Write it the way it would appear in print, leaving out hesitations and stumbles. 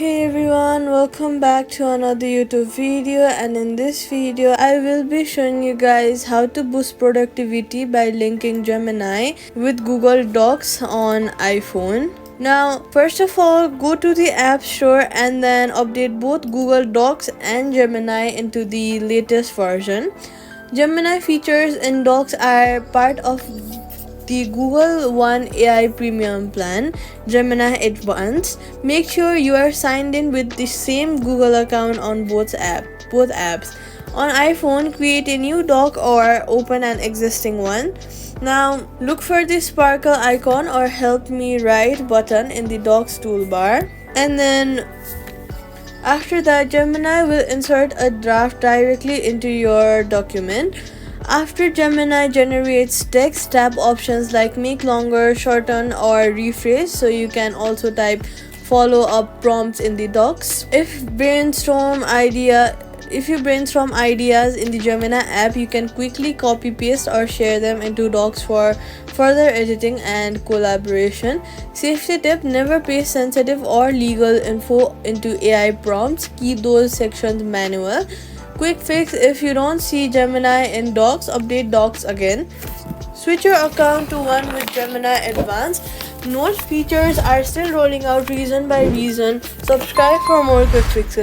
Hey everyone, welcome back to another YouTube video, and in this video I will be showing you guys how to boost productivity by linking Gemini with Google Docs on iPhone. Now first of all, go to the App Store and then update both Google Docs and Gemini into the latest version. Gemini features in Docs are part of the Google One AI Premium plan, Gemini Advanced. Make sure you are signed in with the same Google account on both apps. On iPhone, create a new doc or open an existing one. Now look for the sparkle icon or help me write button in the docs toolbar, and then after that Gemini will insert a draft directly into your document. After Gemini generates text, tap options like make longer, shorten or rephrase, so you can also type follow-up prompts in the docs. If you brainstorm ideas in the Gemini app, you can quickly copy paste or share them into docs for further editing and collaboration. Safety tip: never paste sensitive or legal info into AI prompts. Keep those sections manual. Quick fix: if you don't see Gemini in Docs, update Docs again. Switch your account to one with Gemini Advanced. Note: features are still rolling out reason by reason. Subscribe for more quick fixes.